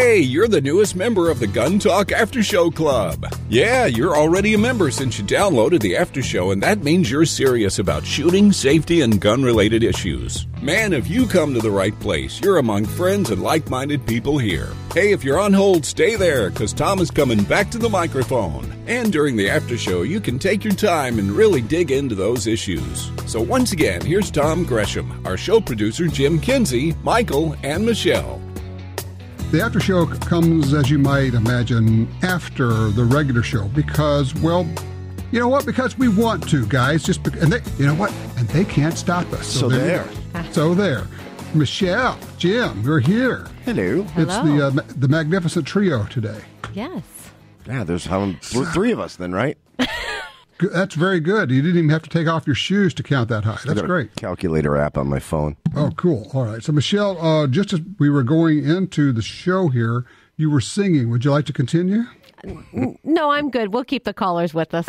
Hey, you're the newest member of the GUNTALK After Show Club. Yeah, you're already a member since you downloaded the After Show, and that means you're serious about shooting, safety, and gun-related issues. Man, if you come to the right place, you're among friends and like-minded people here. Hey, if you're on hold, stay there, because Tom is coming back to the microphone. And during the After Show, you can take your time and really dig into those issues. So once again, here's Tom Gresham, our show producer Jim Kinsey, Michael, and Michelle. The after show comes, as you might imagine, after the regular show because, well, you know what? Because we want to, guys. And they, you know what? And they can't stop us. So there. Michelle, Jim, you're here. Hello. It's the magnificent trio today. Yes. Yeah, there's three of us then, right? That's very good. You didn't even have to take off your shoes to count that high. That's great. Calculator app on my phone. Oh, cool. All right. So, Michelle, just as we were going into the show here, you were singing. Would you like to continue? No, I'm good. We'll keep the callers with us.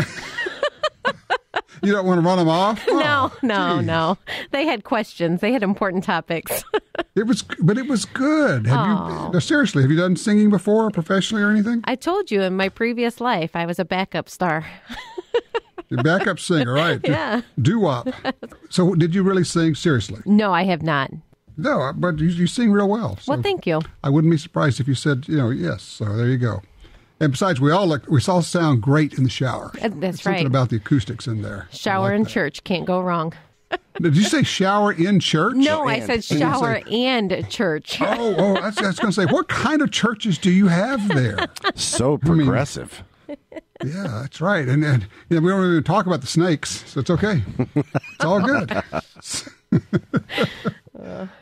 You don't want to run them off? No. They had questions. They had important topics. It was good. Seriously, have you done singing before, professionally or anything? I told you in my previous life, I was a backup star. Your backup singer, right? Yeah. Doo-wop. So did you really sing seriously? No, I have not. No, but you sing real well. So well, thank you. I wouldn't be surprised if you said, yes. So there you go. And besides, we all sound great in the shower. That's Something right. about the acoustics in there. Shower in church. Can't go wrong. Did you say shower in church? No, I said shower and church. Oh, I was going to say, what kind of churches do you have there? So progressive. Yeah, that's right. And we don't even talk about the snakes, so it's okay. It's all good.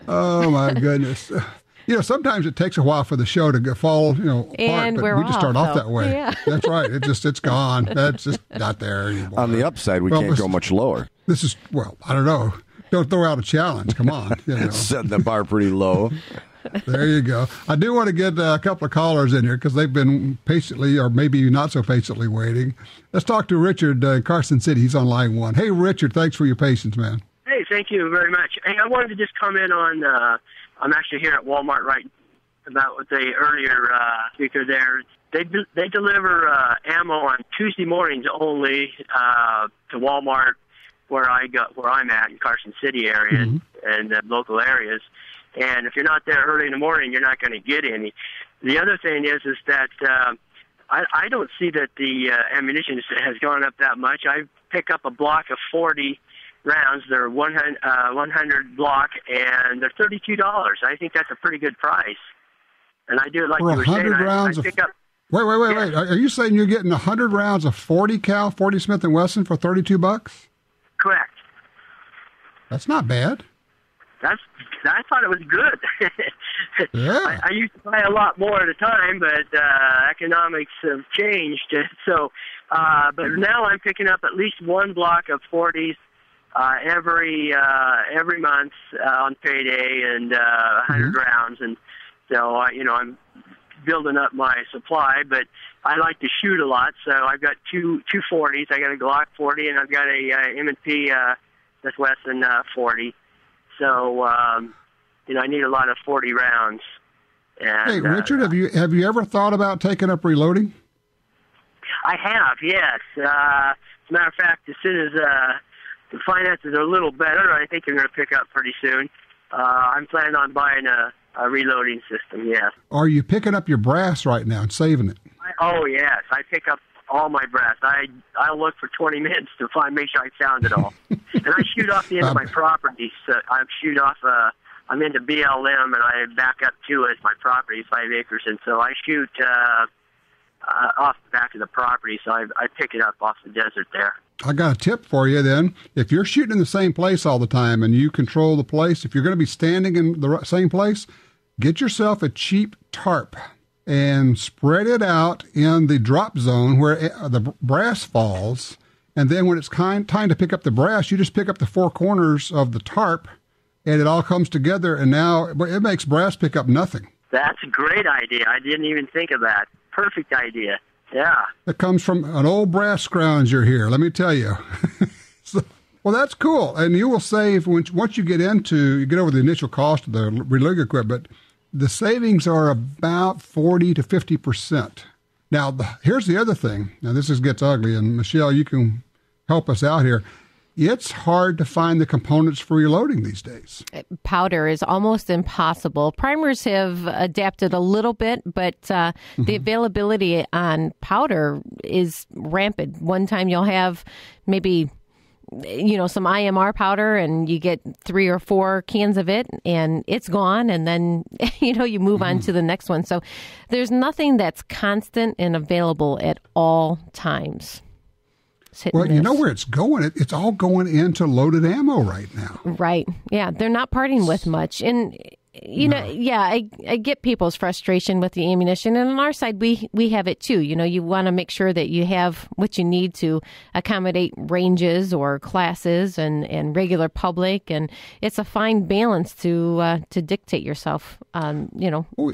Oh, my goodness. Sometimes it takes a while for the show to fall, apart, but we just start off that way. Yeah. That's right. It's gone. That's just not there anymore. On the upside, we can't go much lower. This is, I don't know. Don't throw out a challenge. Come on. Setting the bar pretty low. There you go. I do want to get a couple of callers in here because they've been patiently or maybe not so patiently waiting. Let's talk to Richard in Carson City. He's on line one. Hey, Richard, thanks for your patience, man. Hey, thank you very much. Hey, I wanted to just comment on, I'm actually here at Walmart right about what the earlier speaker there. They deliver ammo on Tuesday mornings only to Walmart where I'm at in Carson City area and local areas. And if you're not there early in the morning, you're not going to get any. The other thing is that I don't see that the ammunition has gone up that much. I pick up a block of 40 rounds. They're 100 block, and they're $32. I think that's a pretty good price. And I do it like you were saying. Rounds I pick up. Wait. Are you saying you're getting 100 rounds of 40 cal, 40 Smith & Wesson for $32? Correct. That's not bad. I thought it was good. Yeah. I used to buy a lot more at a time, but economics have changed. So, but now I'm picking up at least one block of 40s every month on payday and 100 rounds, and so I'm building up my supply. But I like to shoot a lot, so I've got two 40s. I got a Glock 40, and I've got a M&P Smith Wesson 40. So, I need a lot of 40 rounds. And, hey, Richard, have you ever thought about taking up reloading? I have, yes. As a matter of fact, as soon as the finances are a little better, I think they're going to pick up pretty soon. I'm planning on buying a reloading system, yes. Are you picking up your brass right now and saving it? Oh, yes. I pick up all my brass. I'll look for 20 minutes to make sure I found it all. And I shoot off the end of my property. So I'm into BLM, and I back up to it. My property, 5 acres, and so I shoot off the back of the property. So I pick it up off the desert there. I got a tip for you then. If you're shooting in the same place all the time and you control the place, if you're going to be standing in the same place, get yourself a cheap tarp and spread it out in the drop zone where the brass falls. And then when it's time to pick up the brass, you just pick up the four corners of the tarp, and it all comes together, and now it makes brass pick up nothing. That's a great idea. I didn't even think of that. Perfect idea. Yeah. It comes from an old brass scrounger here, let me tell you. Well, that's cool. And you will save, once you get over the initial cost of the reload equipment, the savings are about 40 to 50%. Now, here's the other thing. Now, this gets ugly, and Michelle, you can help us out here. It's hard to find the components for reloading these days. Powder is almost impossible. Primers have adapted a little bit, but the availability on powder is rampant. One time you'll have maybe, some IMR powder and you get 3 or 4 cans of it and it's gone. And then, you move on to the next one. So there's nothing that's constant and available at all times. Well, you know where it's going? It's all going into loaded ammo right now. Right. Yeah. They're not parting with much. And, I get people's frustration with the ammunition. And on our side, we have it too. You want to make sure that you have what you need to accommodate ranges or classes and regular public. And it's a fine balance to dictate yourself, Oh,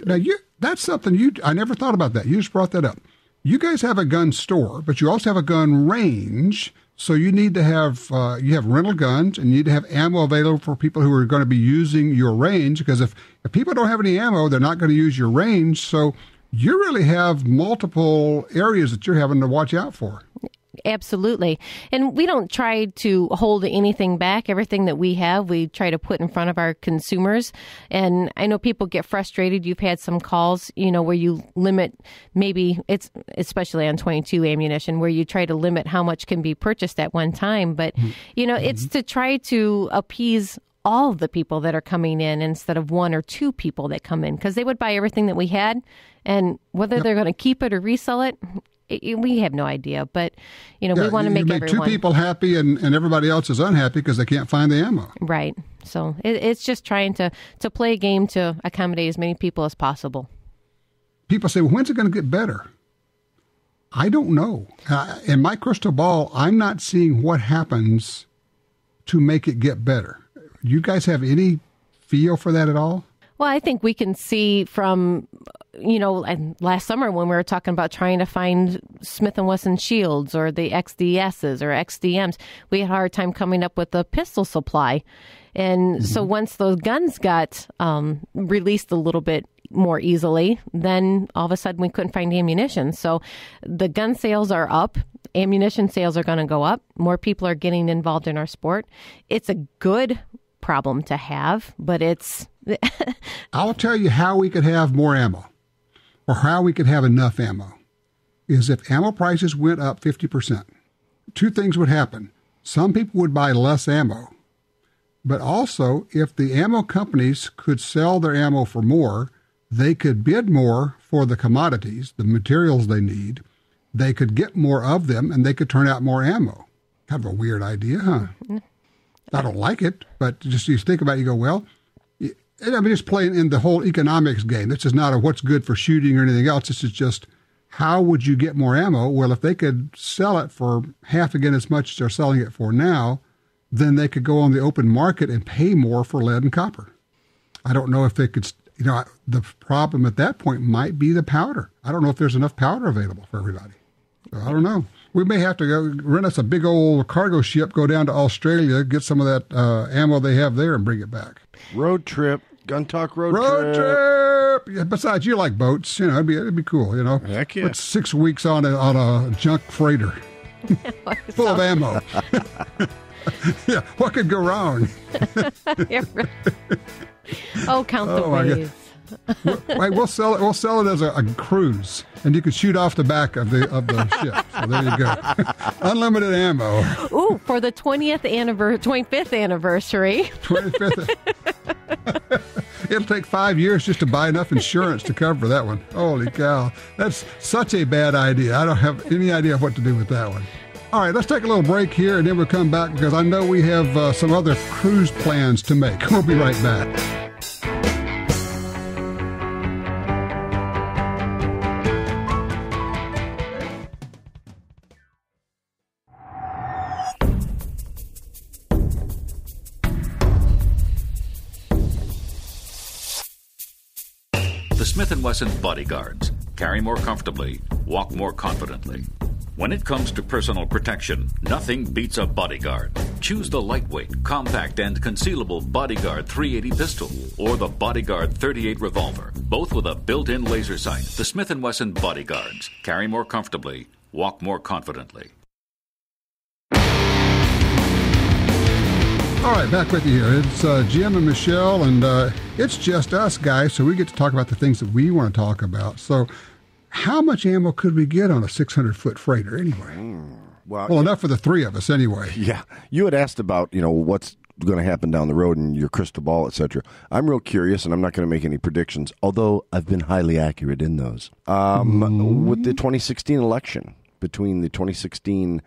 now, that's something I never thought about that. You just brought that up. You guys have a gun store, but you also have a gun range. So you need to have you have rental guns, and you need to have ammo available for people who are going to be using your range. Because if people don't have any ammo, they're not going to use your range. So you really have multiple areas that you're having to watch out for. Absolutely. And we don't try to hold anything back. Everything that we have, we try to put in front of our consumers. And I know people get frustrated. You've had some calls, where you limit, maybe it's especially on 22 ammunition, where you try to limit how much can be purchased at one time. But, it's to try to appease all of the people that are coming in instead of 1 or 2 people that come in, because they would buy everything that we had. And whether they're going to keep it or resell it, we have no idea, but, we want to make everyone. 2 people happy and everybody else is unhappy because they can't find the ammo. Right. So it's just trying to play a game to accommodate as many people as possible. People say, well, when's it going to get better? I don't know. In my crystal ball, I'm not seeing what happens to make it get better. You guys have any feel for that at all? Well, I think we can see from, last summer when we were talking about trying to find Smith & Wesson shields or the XDSs or XDMs, we had a hard time coming up with a pistol supply. And so once those guns got released a little bit more easily, then all of a sudden we couldn't find ammunition. So the gun sales are up. Ammunition sales are going to go up. More people are getting involved in our sport. It's a good problem to have, but it's... I'll tell you how we could have more ammo, or how we could have enough ammo, is if ammo prices went up 50%. 2 things would happen. Some people would buy less ammo, but also if the ammo companies could sell their ammo for more, they could bid more for the commodities, the materials they need. They could get more of them, and they could turn out more ammo. Kind of a weird idea, huh? I don't like it, but just you think about it, you go, well, just playing in the whole economics game. This is not a what's good for shooting or anything else. This is just how would you get more ammo? Well, if they could sell it for half again as much as they're selling it for now, then they could go on the open market and pay more for lead and copper. I don't know if they could, the problem at that point might be the powder. I don't know if there's enough powder available for everybody. So I don't know. We may have to go rent us a big old cargo ship, go down to Australia, get some of that ammo they have there and bring it back. Road trip. GUNTALK road trip. Yeah, besides, you like boats. It'd be cool, Heck yeah. Put 6 weeks on a junk freighter full of ammo. Yeah, what could go wrong? Count the ways. We'll sell it. We'll sell it as a cruise, and you can shoot off the back of the ship. So there you go, unlimited ammo. Ooh, for the 25th anniversary. 25th. It'll take 5 years just to buy enough insurance to cover that one. Holy cow, that's such a bad idea. I don't have any idea what to do with that one. All right, let's take a little break here, and then we'll come back because I know we have some other cruise plans to make. We'll be right back. The Smith & Wesson Bodyguards. Carry more comfortably, walk more confidently. When it comes to personal protection, nothing beats a Bodyguard. Choose the lightweight, compact, and concealable Bodyguard 380 pistol or the Bodyguard 38 revolver, both with a built-in laser sight. The Smith & Wesson Bodyguards. Carry more comfortably, walk more confidently. All right, back with you here. It's Jim and Michelle, and it's just us guys, so we get to talk about the things that we want to talk about. So how much ammo could we get on a 600-foot freighter anyway? Well, enough for the three of us anyway. Yeah. You had asked about, what's going to happen down the road and your crystal ball, etc. I'm real curious, and I'm not going to make any predictions, although I've been highly accurate in those. With the 2016 election, between the 2016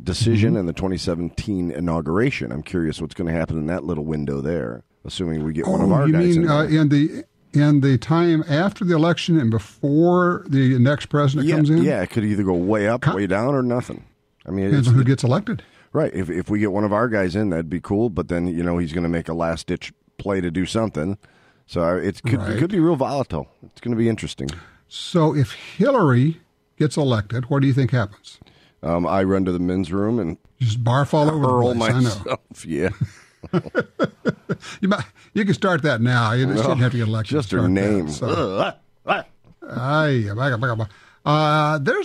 decision and the 2017 inauguration, I'm curious what's going to happen in that little window there, assuming we get one of our guys in there. In the time after the election and before the next president comes in? Yeah, it could either go way up, way down, or nothing. I mean, depends on who gets elected. Right. If we get one of our guys in, that'd be cool. But then, he's going to make a last-ditch play to do something. So it could be real volatile. It's going to be interesting. So if Hillary gets elected, what do you think happens? I run to the men's room and just barf all over the place. Myself. I know. Yeah. You can start that now. You shouldn't have to get elected. Just her name. There's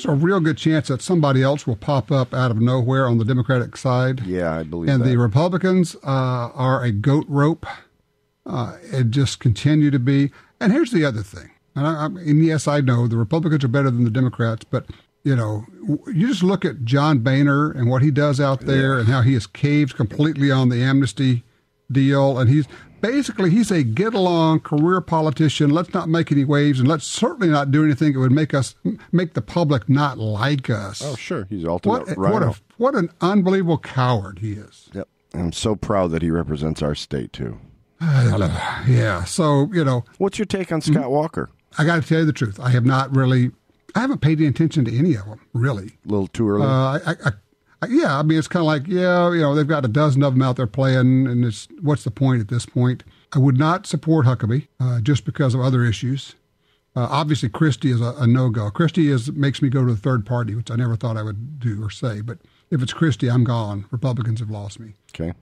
a real good chance that somebody else will pop up out of nowhere on the Democratic side. Yeah, I believe and that. And the Republicans are a goat rope and just continue to be. And here's the other thing. And yes, I know the Republicans are better than the Democrats, but you just look at John Boehner and what he does out there and how he has caved completely on the amnesty deal. And he's a get-along career politician. Let's not make any waves, and let's certainly not do anything that would make the public not like us. Oh, sure. He's ultimate rhino. What an unbelievable coward he is. Yep. I'm so proud that he represents our state, too. Yeah. So, What's your take on Scott Walker? I got to tell you the truth. I haven't paid any attention to any of them, really. A little too early? I mean, it's kind of like, they've got a dozen of them out there playing, and what's the point at this point? I would not support Huckabee just because of other issues. Obviously, Christie is a no-go. Christie makes me go to the third party, which I never thought I would do or say. But if it's Christie, I'm gone. Republicans have lost me. Okay.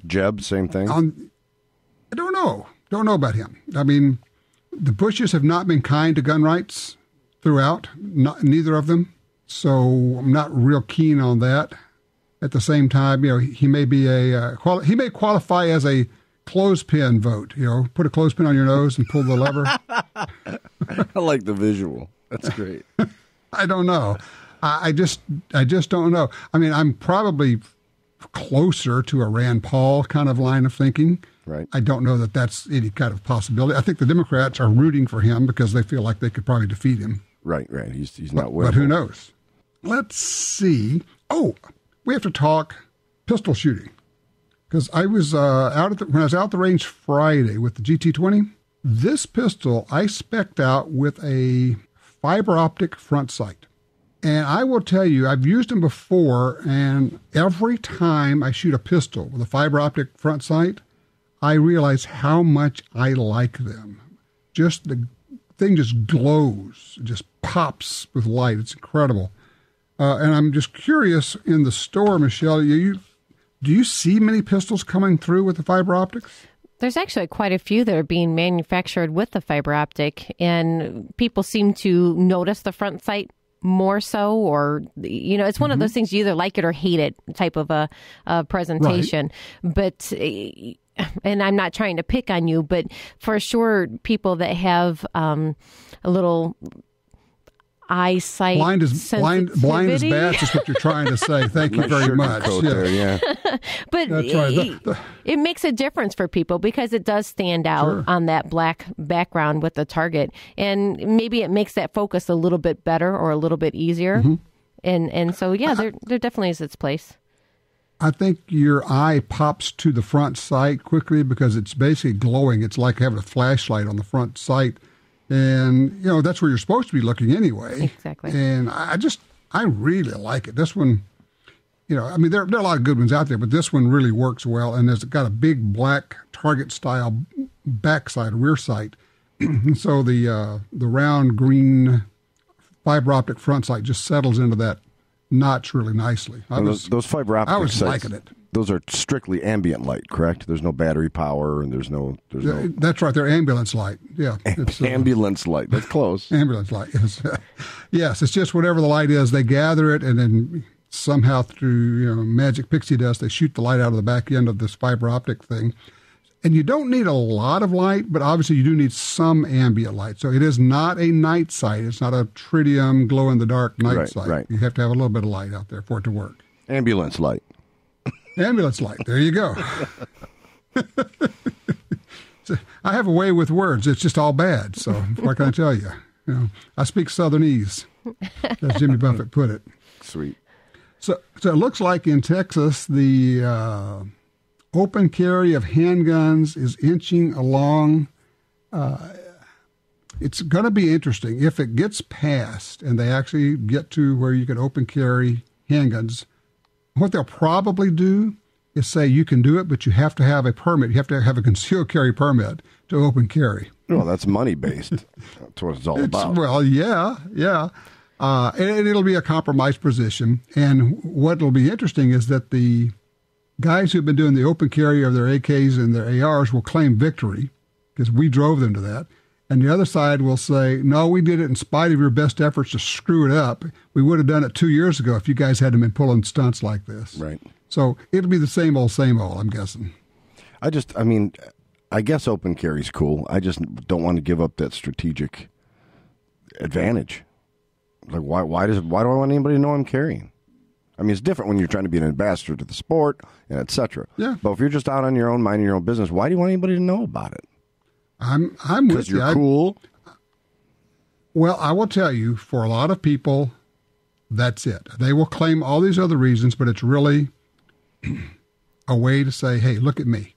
Jeb, same thing? I don't know. Don't know about him. I mean, the Bushes have not been kind to gun rights throughout, neither of them. So I'm not real keen on that. At the same time, he may be he may qualify as a clothespin vote. Put a clothespin on your nose and pull the lever. I like the visual. That's great. I don't know. I just don't know. I mean, I'm probably closer to a Rand Paul kind of line of thinking. Right. I don't know that that's any kind of possibility. I think the Democrats are rooting for him because they feel like they could probably defeat him. Right. He's not winnable. But who knows? Let's see. Oh, we have to talk pistol shooting. Because I was when I was out at the range Friday with the GT20, this pistol I spec'd out with a fiber optic front sight. And I will tell you, I've used them before, and every time I shoot a pistol with a fiber optic front sight, I realize how much I like them. Just the thing just glows, it just pops with light. It's incredible. And I'm just curious, in the store, Michelle, do you see many pistols coming through with the fiber optics? There's actually quite a few that are being manufactured with the fiber optic, and people seem to notice the front sight more so, or it's one of those things, you either like it or hate it type of a presentation. Right. But and I'm not trying to pick on you, but for sure, people that have a little eyesight blind as bats is what you're trying to say. Thank you very much. But that's right. It makes a difference for people because it does stand out on that black background with the target, and maybe it makes that focus a little bit better or a little bit easier. And so there definitely is its place. I think your eye pops to the front sight quickly because it's basically glowing. It's like having a flashlight on the front sight. And, that's where you're supposed to be looking anyway. Exactly. And I really like it. This one, there are a lot of good ones out there, but this one really works well. And it's got a big black target style backside, rear sight. And so the round green fiber optic front sight just settles into that notch really nicely. Those fiber optic I was sights, liking it. Those are strictly ambient light, correct? There's no battery power, and there's no. That's right. They're ambulance light. Yeah, it's ambulance light. That's close. Ambulance light. Yes, it's just whatever the light is. They gather it, and then somehow through magic pixie dust, they shoot the light out of the back end of this fiber optic thing. And you don't need a lot of light, but obviously you do need some ambient light. So it is not a night sight. It's not a tritium glow-in-the-dark night sight. Right. You have to have a little bit of light out there for it to work. Ambulance light. Ambulance light. There you go. So, I have a way with words. It's just all bad. So what can I tell you? I speak Southernese, as Jimmy Buffett put it. Sweet. So it looks like in Texas, the open carry of handguns is inching along. It's going to be interesting. If it gets passed and they actually get to where you can open carry handguns, what they'll probably do is say you can do it, but you have to have a permit. You have to have a concealed carry permit to open carry. Well, that's money-based. That's what it's all about. Well, yeah. And it'll be a compromised position. And what will be interesting is that the guys who've been doing the open carry of their AKs and their ARs will claim victory because we drove them to that. And the other side will say, no, we did it in spite of your best efforts to screw it up. We would have done it 2 years ago if you guys hadn't been pulling stunts like this. Right. So it'll be the same old, I'm guessing. I guess open carry's cool. I just don't want to give up that strategic advantage. Like, why do I want anybody to know I'm carrying? I mean, it's different when you're trying to be an ambassador to the sport and et cetera. Yeah. But if you're just out on your own, minding your own business, why do you want anybody to know about it? I'm with you. Because you're cool? Well, I will tell you, for a lot of people, that's it. They will claim all these other reasons, but it's really a way to say, hey, look at me.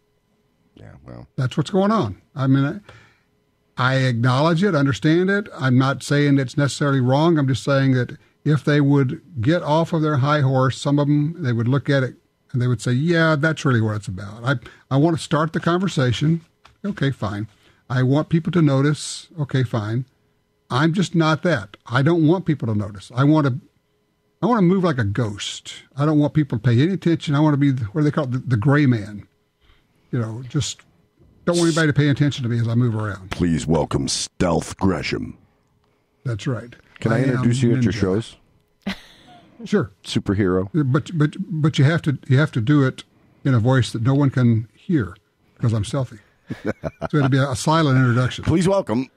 Yeah, well. That's what's going on. I mean, I acknowledge it, understand it. I'm not saying it's necessarily wrong. I'm just saying that if they would get off of their high horse, some of them, they would look at it and they would say, yeah, that's really what it's about. I want to start the conversation. Okay, fine. I want people to notice. Okay, fine. I'm just not that. I don't want people to notice. I want to move like a ghost. I don't want people to pay any attention. I want to be, what do they call it, the gray man. Just don't want anybody to pay attention to me as I move around. Please welcome Stealth Gresham. That's right. Can I introduce you at your shows? Sure. Superhero. But you have to do it in a voice that no one can hear because I'm stealthy. So it'll be a silent introduction. Please welcome.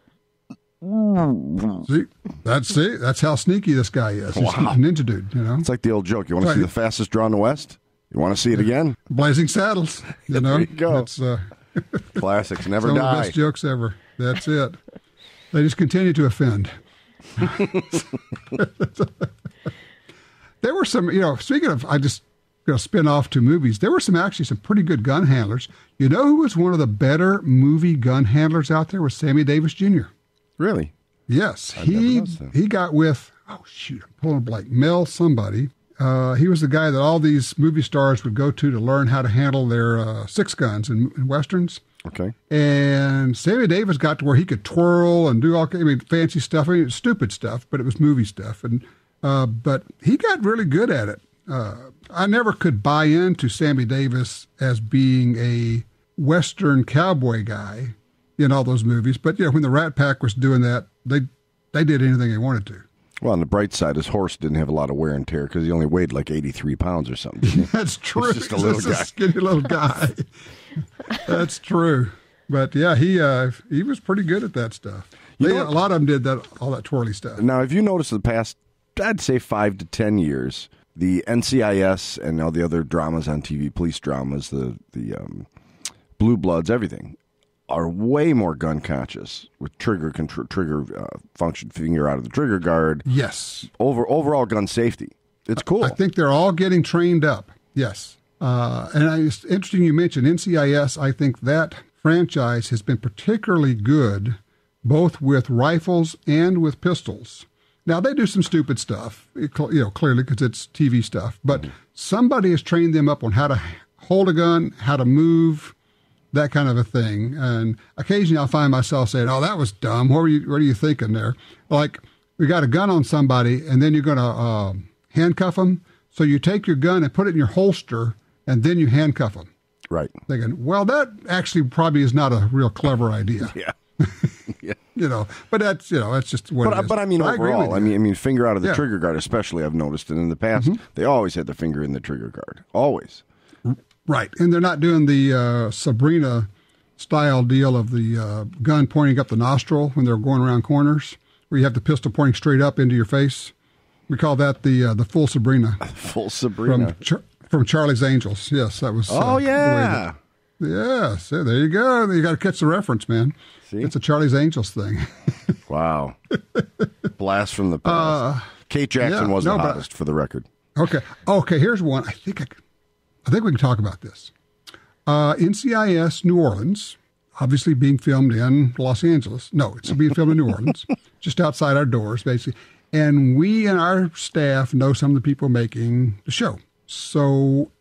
See, that's how sneaky this guy is. He's a ninja dude, It's like the old joke. You want to see the fastest draw in the West? You want to see it again? Blazing Saddles. There you go. That's, classics never some die. Some of the best jokes ever. That's it. They just continue to offend. There were some, speaking of, I just spin off to movies. There were actually some pretty good gun handlers. You know who was one of the better movie gun handlers out there? Was Sammy Davis Jr. Really? Yes. He got with, I'm pulling a blank, Mel somebody. He was the guy that all these movie stars would go to learn how to handle their six guns in Westerns. Okay. And Sammy Davis got to where he could twirl and do all fancy stuff. Stupid stuff, but it was movie stuff. And but he got really good at it. I never could buy into Sammy Davis as being a Western cowboy guy in all those movies. But, when the Rat Pack was doing that, they did anything they wanted to. Well, on the bright side, his horse didn't have a lot of wear and tear because he only weighed like 83 pounds or something, didn't he? That's true. He's just a little guy. A skinny little guy. That's true. But, yeah, he was pretty good at that stuff. A lot of them did all that twirly stuff. Now, if you notice the past, I'd say 5 to 10 years, the NCIS and all the other dramas on TV, police dramas, the Blue Bloods, everything, are way more gun conscious with trigger function, finger out of the trigger guard. Yes. Overall gun safety. It's cool. I think they're all getting trained up. Yes. And it's interesting you mentioned NCIS. I think that franchise has been particularly good both with rifles and with pistols. Now, they do some stupid stuff, clearly because it's TV stuff. But somebody has trained them up on how to hold a gun, how to move, that kind of a thing. And occasionally I'll find myself saying, oh, that was dumb. What are you thinking there? Like we got a gun on somebody, and then you're going to handcuff them. So you take your gun and put it in your holster, and then you handcuff them. Right. Thinking, well, that actually probably is not a real clever idea. Yeah. Yeah. But that's just what it is. But I mean, overall, I mean, finger out of the Yeah. trigger guard, especially, I've noticed. And in the past, they always had the finger in the trigger guard. Always. Right. And they're not doing the Sabrina style deal of the gun pointing up the nostril when they're going around corners, where you have the pistol pointing straight up into your face. We call that the full Sabrina. Full Sabrina. From Charlie's Angels. Yes, that was. Oh, yeah. Yes, there you go. You got to catch the reference, man. See? It's a Charlie's Angels thing. Wow. Blast from the past. Kate Jackson was the hottest, for the record. Okay. Here's one. I think we can talk about this. NCIS New Orleans, obviously being filmed in Los Angeles. No, it's being filmed in New Orleans, just outside our doors, basically. And we and our staff know some of the people making the show. So,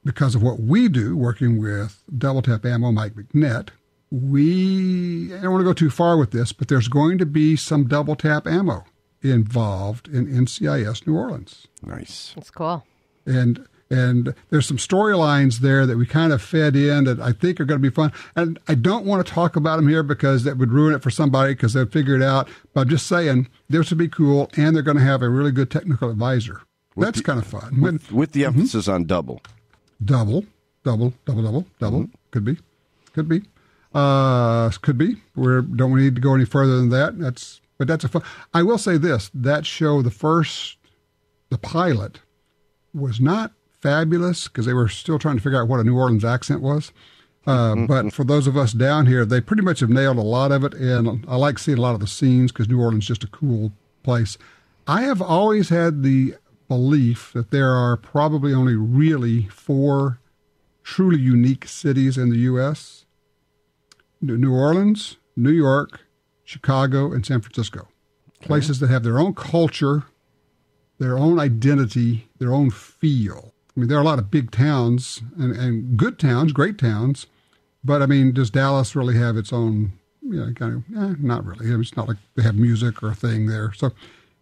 because of what we do, working with Double Tap Ammo, Mike McNett, I don't want to go too far with this, but there's going to be some Double Tap Ammo involved in NCIS New Orleans. Nice. That's cool. And there's some storylines there that we kind of fed in that I think are going to be fun. And I don't want to talk about them here because that would ruin it for somebody because they'd figure it out. But I'm just saying, this would be cool, and they're going to have a really good technical advisor. That's kind of fun. With the emphasis on double. Double. Could be. Could be. We don't need to go any further than that. But that's a fun. I will say this: that show, the pilot, was not fabulous because they were still trying to figure out what a New Orleans accent was. But for those of us down here, they pretty much have nailed a lot of it, and I like seeing a lot of the scenes because New Orleans is just a cool place. I have always had the belief that there are probably only really 4 truly unique cities in the U.S. New Orleans, New York, Chicago, and San Francisco. Places that have their own culture, their own identity, their own feel. I mean, there are a lot of big towns and good towns, great towns, but I mean, does Dallas really have its own, not really. It's not like they have music or a thing there. So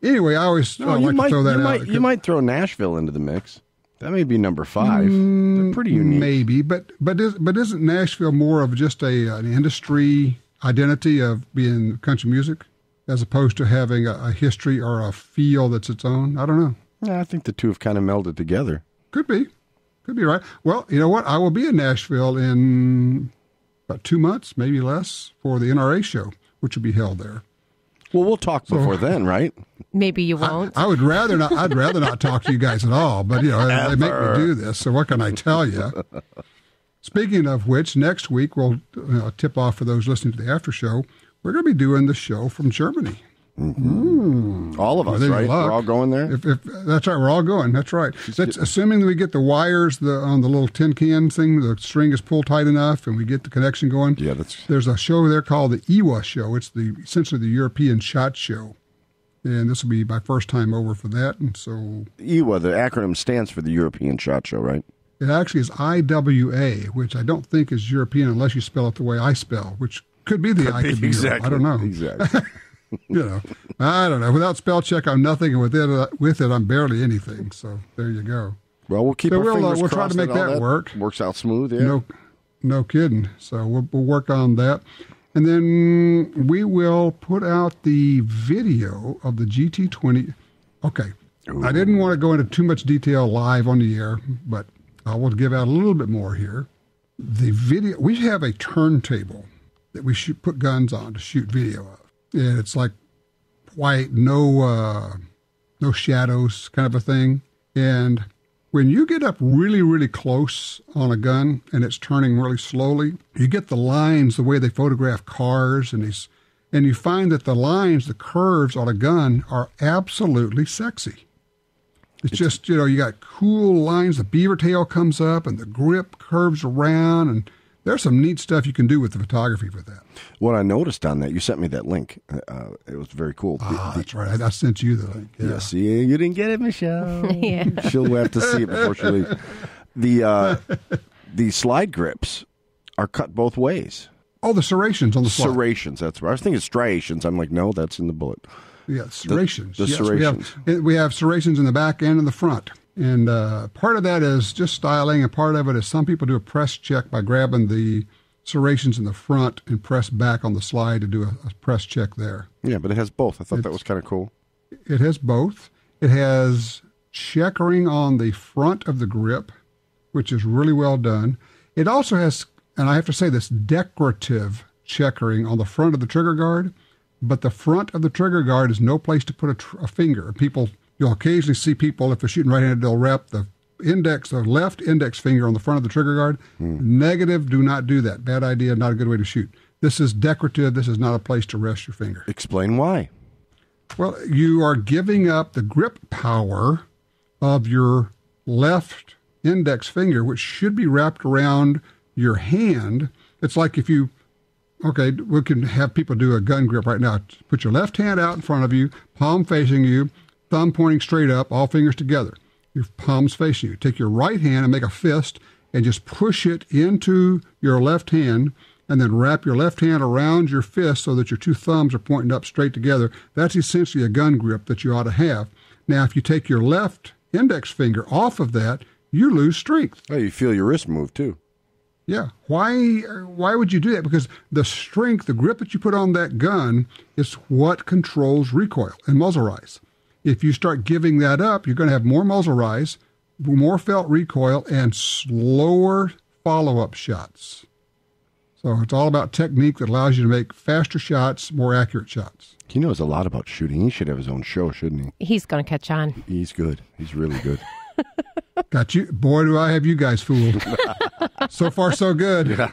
anyway, I always like to throw that out. You might throw Nashville into the mix. That may be number 5. They're pretty unique. Maybe, but isn't Nashville more of just an industry identity of being country music as opposed to having a history or a feel that's its own? I don't know. Yeah, I think the two have kind of melded together. Could be right. Well, you know what? I will be in Nashville in about 2 months, maybe less, for the NRA show, which will be held there. Well, we'll talk before then, right? Maybe you won't. I would rather not. I'd rather not talk to you guys at all. But they make me do this. So what can I tell you? Speaking of which, next week we'll tip off for those listening to the after show. We're going to be doing the show from Germany. Mm-hmm. All of us, right? We're all going there? If that's right, we're all going. That's right. That's assuming that we get the wires on the little tin can thing, the string is pulled tight enough, and we get the connection going. Yeah, there's a show there called the EWA show. It's essentially the European SHOT Show. And this will be my first time over for that. And so EWA, the acronym stands for the European SHOT Show, right? It actually is IWA, which I don't think is European unless you spell it the way I spell, which could be the I, could be exactly. I don't know. Exactly. I don't know. Without spell check, I'm nothing, and with it, I'm barely anything. So there you go. Well, we'll keep our fingers we'll crossed try to make that work. Works out smooth, yeah. No kidding. So we'll work on that. And then we will put out the video of the GT20. Okay. Ooh. I didn't want to go into too much detail live on the air, but I will give out a little bit more here. The video, we have a turntable that we put guns on to shoot video of. And it's like white, no shadows kind of a thing. And when you get up really, really close on a gun and it's turning really slowly, you get the lines, the way they photograph cars, and you find that the lines, the curves on a gun are absolutely sexy. It's just, you got cool lines. The beaver tail comes up and the grip curves around, and there's some neat stuff you can do with the photography with that. What I noticed on that, you sent me that link. It was very cool. That's right. I sent you the link. Yeah. Yes, you didn't get it, Michelle. Yeah. She'll have to see it before she leaves. The slide grips are cut both ways. Oh, the serrations on the slide. Serrations, that's right. I was thinking striations. I'm like, no, that's in the bullet. Yeah, serrations. The yes, serrations. We have serrations in the back and in the front. And part of that is just styling, and part of it is some people do a press check by grabbing the serrations in the front and press back on the slide to do a press check there. Yeah, but it has both. I thought that was kind of cool. It has both. It has checkering on the front of the grip, which is really well done. It also has, and I have to say this, decorative checkering on the front of the trigger guard, but the front of the trigger guard is no place to put a finger. You'll occasionally see people, if they're shooting right-handed, they'll wrap the left index finger on the front of the trigger guard. Negative, do not do that. Bad idea, not a good way to shoot. This is decorative. This is not a place to rest your finger. Explain why. Well, you are giving up the grip power of your left index finger, which should be wrapped around your hand. It's like if you, we can have people do a gun grip right now. Put your left hand out in front of you, palm facing you, thumb pointing straight up, all fingers together. Your palms facing you. Take your right hand and make a fist and just push it into your left hand, and then wrap your left hand around your fist so that your two thumbs are pointing up straight together. That's essentially a gun grip that you ought to have. Now, if you take your left index finger off of that, you lose strength. Oh, you feel your wrist move too. Yeah. Why would you do that? Because the strength, the grip that you put on that gun is what controls recoil and muzzle rise. If you start giving that up, you're going to have more muzzle rise, more felt recoil, and slower follow-up shots. So it's all about technique that allows you to make faster shots, more accurate shots. He knows a lot about shooting. He should have his own show, shouldn't he? He's going to catch on. He's good. He's really good. Got you. Boy, do I have you guys fooled. So far, so good. Yeah.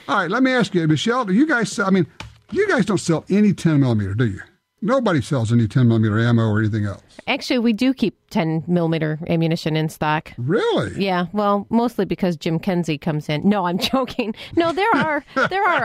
All right, let me ask you, Michelle, you guys don't sell any 10 millimeter, do you? Nobody sells any 10 millimeter ammo or anything else. Actually, we do keep 10 millimeter ammunition in stock. Really? Yeah, well, mostly because Jim Kenzie comes in. No, I'm joking. No, there are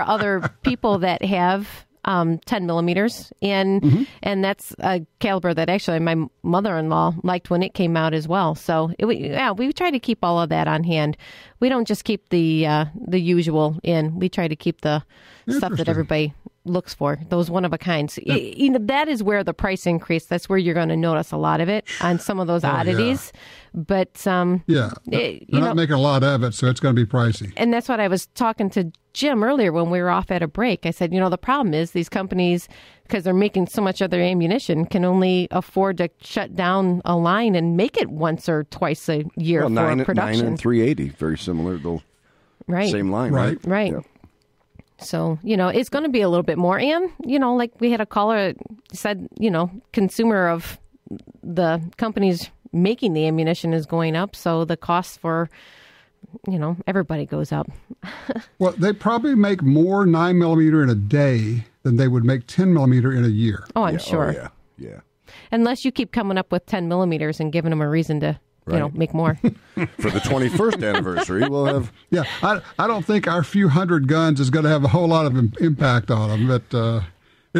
other people that have 10 millimeters, and that's a caliber that actually my mother-in-law liked when it came out as well. So we try to keep all of that on hand. We don't just keep the usual in. We try to keep the stuff that everybody looks for, those one-of-a-kinds. That is where the price increase, that's where you're going to notice a lot of it on some of those oddities. Yeah. But, they're not making a lot of it, so it's going to be pricey. And that's what I was talking to Jim earlier when we were off at a break. I said, the problem is these companies, because they're making so much of their ammunition, can only afford to shut down a line and make it once or twice a year for production. 9 and 380, very similar. Right. Same line, right? Right. Yeah. So, it's going to be a little bit more. And, like we had a caller said, consumer of the companies making the ammunition is going up. So the cost for, everybody goes up. Well, they probably make more 9 millimeter in a day than they would make 10 millimeter in a year. Oh, I'm sure. Oh, yeah. Unless you keep coming up with 10 millimeters and giving them a reason to, make more. For the 21st anniversary, we'll have... Yeah, I don't think our few hundred guns is going to have a whole lot of impact on them,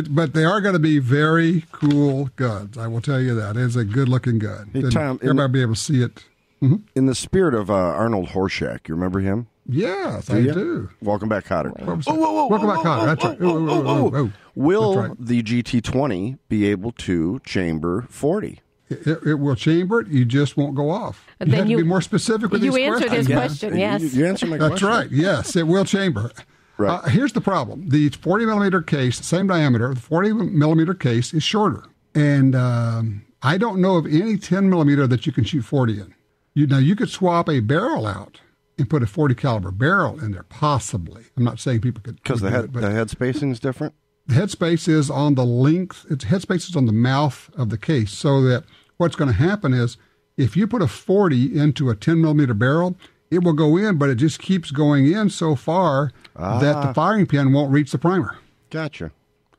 but they are going to be very cool guns. I will tell you that. It's a good-looking gun. Hey, Tom, everybody will be able to see it. Mm-hmm. In the spirit of Arnold Horshack, you remember him? Yes, I do. Welcome back, Cotter. Welcome back, Cotter. That's right. Will the GT20 be able to chamber 40? It will chamber it. You just won't go off. You have to be more specific with these questions. You answered his question, yes. You answered my question. That's right. Yes, it will chamber. Right. Here's the problem. The 40 millimeter case, same diameter, the 40 millimeter case is shorter. And I don't know of any 10 millimeter that you can shoot 40 in. You could swap a barrel out and put a 40 caliber barrel in there, possibly. I'm not saying people could. Because the head spacing is different? The headspace is on the length. Its headspace is on the mouth of the case, so that what's going to happen is if you put a 40 into a 10 millimeter barrel, it will go in, but it just keeps going in so far that the firing pin won't reach the primer. Gotcha.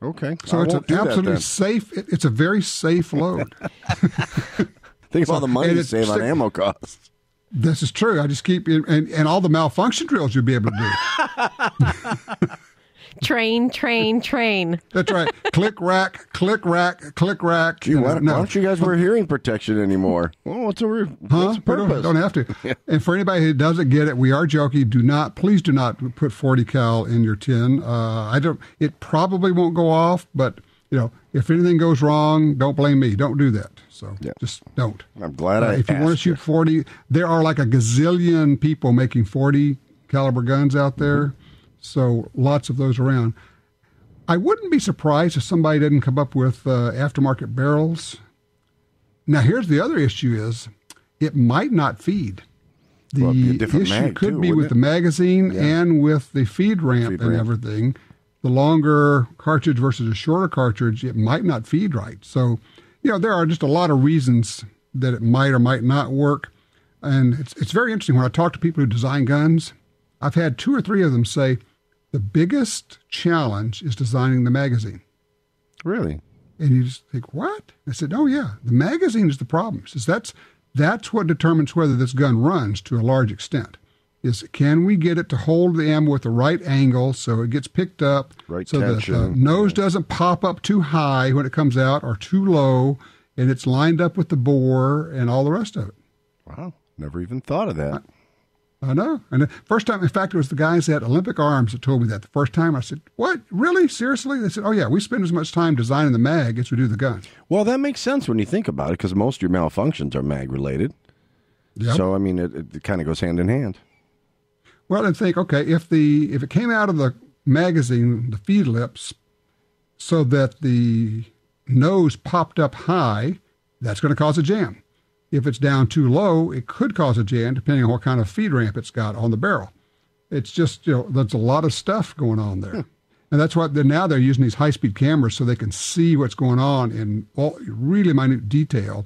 Okay. So it's an absolutely safe. It's a very safe load. Think of all the money you save on ammo costs. This is true. I just keep and all the malfunction drills you'll be able to do. Train. That's right. Click rack. Gee, why don't you guys wear hearing protection anymore? Well, what's the purpose? Don't have to. Yeah. And for anybody who doesn't get it, we are joking. Please do not put 40 cal in your tin. It probably won't go off, but if anything goes wrong, don't blame me. Don't do that. So just don't. I'm glad if you want to shoot 40, there are like a gazillion people making 40 caliber guns out there. So lots of those around. I wouldn't be surprised if somebody didn't come up with aftermarket barrels. Now, here's the other issue is it might not feed. The issue could be with the magazine and with the feed ramp and everything. The longer cartridge versus a shorter cartridge, it might not feed right. So, there are just a lot of reasons that it might or might not work. And it's very interesting. When I talk to people who design guns, I've had 2 or 3 of them say the biggest challenge is designing the magazine. Really? And you just think, what? I said, oh, yeah, the magazine is the problem. That's what determines whether this gun runs to a large extent. Is can we get it to hold the ammo at the right angle so it gets picked up, so that the nose doesn't pop up too high when it comes out or too low, and it's lined up with the bore and all the rest of it. Wow, never even thought of that. I know. And the first time, in fact, it was the guys at Olympic Arms that told me that. The first time I said, what, really? Seriously? They said, oh, yeah, we spend as much time designing the mag as we do the gun. Well, that makes sense when you think about it, because most of your malfunctions are mag-related. Yep. So, I mean, it kind of goes hand in hand. Well, and think, okay, if it came out of the magazine, the feed lips, so that the nose popped up high, that's going to cause a jam. If it's down too low, it could cause a jam, depending on what kind of feed ramp it's got on the barrel. It's just, there's a lot of stuff going on there. And that's why now they're using these high-speed cameras so they can see what's going on in really minute detail.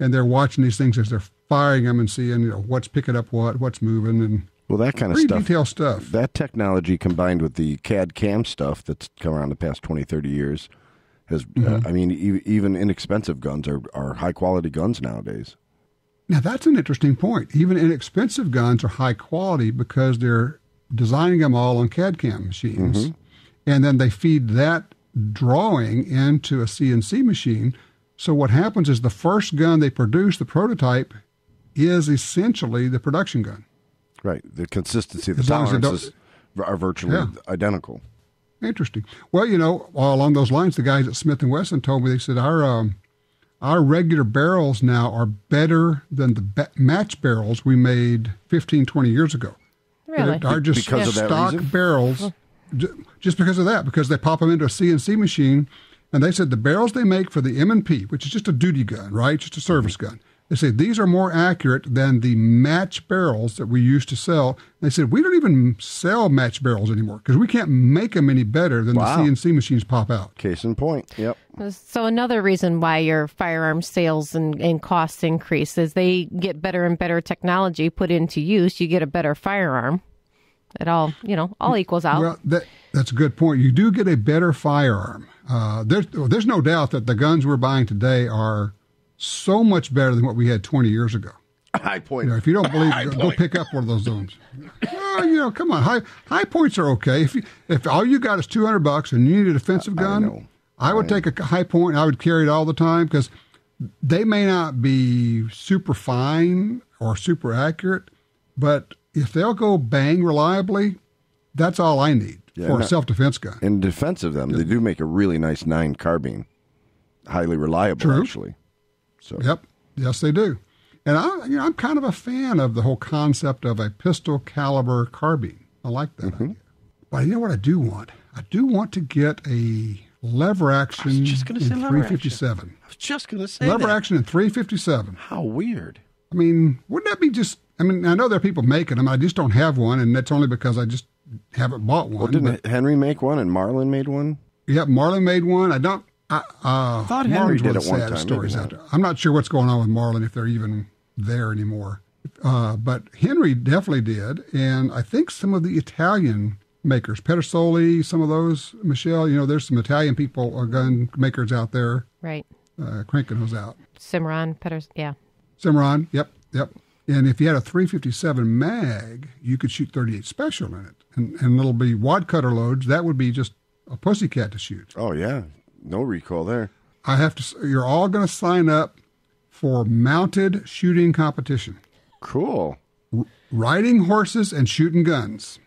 And they're watching these things as they're firing them and seeing, what's picking up what's moving, and that kind of pretty detailed stuff. That technology combined with the CAD CAM stuff that's come around the past 20, 30 years has, even inexpensive guns are high-quality guns nowadays. Now, that's an interesting point. Even inexpensive guns are high quality because they're designing them all on CAD CAM machines. And then they feed that drawing into a CNC machine. So what happens is the first gun they produce, the prototype, is essentially the production gun. Right. The consistency, the tolerances are virtually identical. Interesting. Well, along those lines, the guys at Smith & Wesson told me, they said, our regular barrels now are better than the match barrels we made 15, 20 years ago. Really? Are just stock barrels, just because of that, because they pop them into a CNC machine. And they said the barrels they make for the M&P, which is just a duty gun, right? Just a service gun. They say these are more accurate than the match barrels that we used to sell. They said we don't even sell match barrels anymore because we can't make them any better than the CNC machines pop out. Case in point. Yep. So another reason why your firearm sales and costs increase is they get better and better technology put into use. You get a better firearm. It all equals out. Well, that's a good point. You do get a better firearm. There's no doubt that the guns we're buying today are so much better than what we had 20 years ago. High point. If you don't believe it, go pick up one of those zones. Come on. High points are okay. If all you got is $200 and you need a defensive gun, I would take a high point. I would carry it all the time because they may not be super fine or super accurate, but if they'll go bang reliably, that's all I need for a self-defense gun. In defense of them, they do make a really nice 9 carbine. Highly reliable, actually. So. Yep. Yes, they do. And I'm kind of a fan of the whole concept of a pistol caliber carbine. I like that idea. But you know what I do want? I do want to get a lever action in 357. I was just going to say lever action in 357. How weird. I mean, wouldn't that be just... I know there are people making them. I just don't have one, and that's only because I just haven't bought one. Well, didn't Henry make one and Marlin made one? Yeah, Marlin made one. I thought Henry did it one time. Stories out there. I'm not sure what's going on with Marlin, if they're even there anymore. But Henry definitely did, and I think some of the Italian makers, Pedersoli, some of those, Michelle, there's some Italian people, gun makers out there. Right. Cranking those out. Cimarron, Cimarron, yep. And if you had a 357 mag, you could shoot 38 special in it. And it'll be wad cutter loads. That would be just a pussycat to shoot. Oh, yeah. No recoil there. You're all going to sign up for mounted shooting competition. Cool. Riding horses and shooting guns.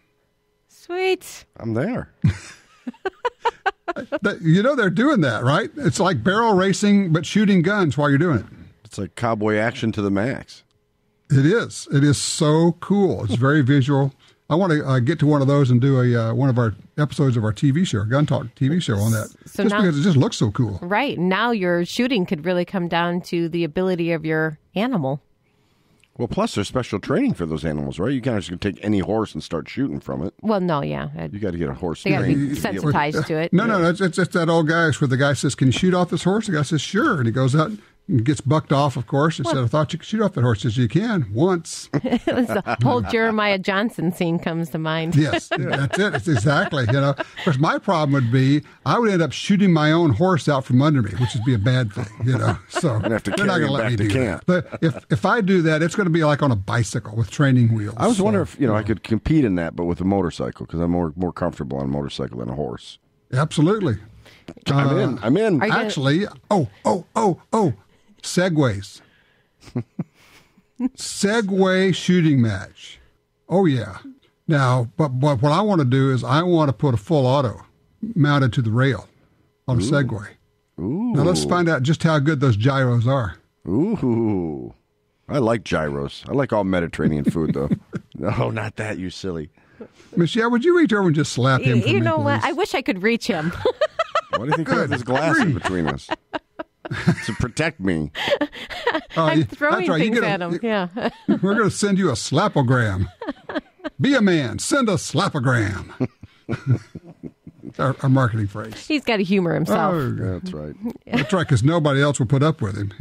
Sweet. I'm there. They're doing that, right? It's like barrel racing, but shooting guns while you're doing it. It's like cowboy action to the max. It is. It is so cool. It's very visual. I want to get to one of those and do one of our episodes of our TV show, GUNTALK TV show on that. So just now, because it just looks so cool. Right. Now your shooting could really come down to the ability of your animal. Well, plus there's special training for those animals, right? You can't just take any horse and start shooting from it. Well, no, yeah. You got to get a horse They got to trained. be sensitized to it. No. It's that old guy where the guy says, "Can you shoot off this horse?" The guy says, "Sure." And he goes out and gets bucked off, of course. He said, "I thought you could shoot off that horse." He says, "You can, once." The whole Jeremiah Johnson scene comes to mind. Yes, that's it. It's exactly, Of course, my problem would be I would end up shooting my own horse out from under me, which would be a bad thing, So I'd have to they're not carry going to him let back me to do camp. that. But if I do that, it's going to be like on a bicycle with training wheels. I was wondering if I could compete in that, but with a motorcycle, because I'm more comfortable on a motorcycle than a horse. Absolutely. I'm in. Actually, segways. Segway shooting match. Oh, yeah. Now, but what I want to do is I want to put a full auto mounted to the rail on a Segway. Ooh. Now, let's find out just how good those gyros are. Ooh. I like gyros. I like all Mediterranean food, though. No, not that, you silly. Michelle, would you reach over and just slap him for me, You know what? please? I wish I could reach him. Why do you think we have this glass in between us? To protect me. I'm throwing that's right. things at him. Yeah. We're going to send you a slapogram. Be a man. Send a slapogram. Our marketing phrase. He's got to humor himself. Oh, That's right. that's right, because nobody else will put up with him.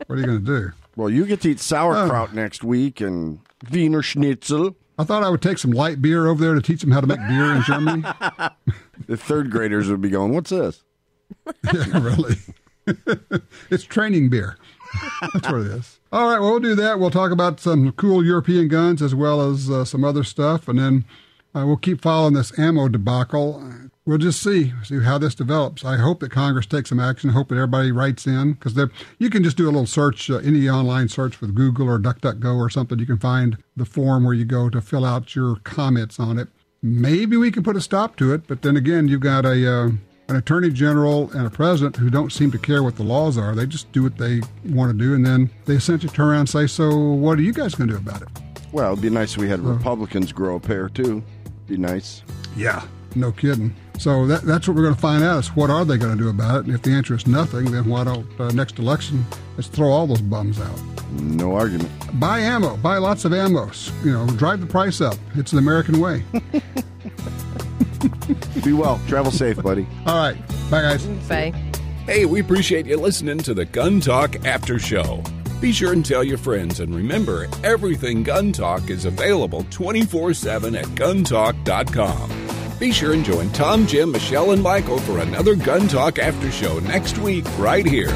What are you going to do? Well, you get to eat sauerkraut next week and Wiener Schnitzel. I thought I would take some light beer over there to teach them how to make beer in Germany. The third graders would be going, "What's this?" Yeah, really. It's training beer. That's what it is. All right, well, we'll do that. We'll talk about some cool European guns as well as some other stuff, and then we'll keep following this ammo debacle. We'll just see how this develops. I hope that Congress takes some action. I hope that everybody writes in, because you can just do a little search, any online search with Google or DuckDuckGo or something. You can find the form where you go to fill out your comments on it. Maybe we can put a stop to it, but then again, you've got an attorney general and a president who don't seem to care what the laws are. They just do what they want to do, and then they essentially turn around and say, "So what are you guys going to do about it?" Well, it'd be nice if we had Republicans grow a pair, too. Be nice. Yeah, no kidding. So that's what we're going to find out, is what are they going to do about it? And if the answer is nothing, then why don't next election, let's throw all those bums out. No argument. Buy ammo. Buy lots of ammo. Drive the price up. It's the American way. Be well. Travel safe, buddy. All right. Bye, guys. Bye. Hey, we appreciate you listening to the Gun Talk After Show. Be sure and tell your friends, and remember, everything Gun Talk is available 24/7 at guntalk.com. Be sure and join Tom, Jim, Michelle, and Michael for another Gun Talk After Show next week right here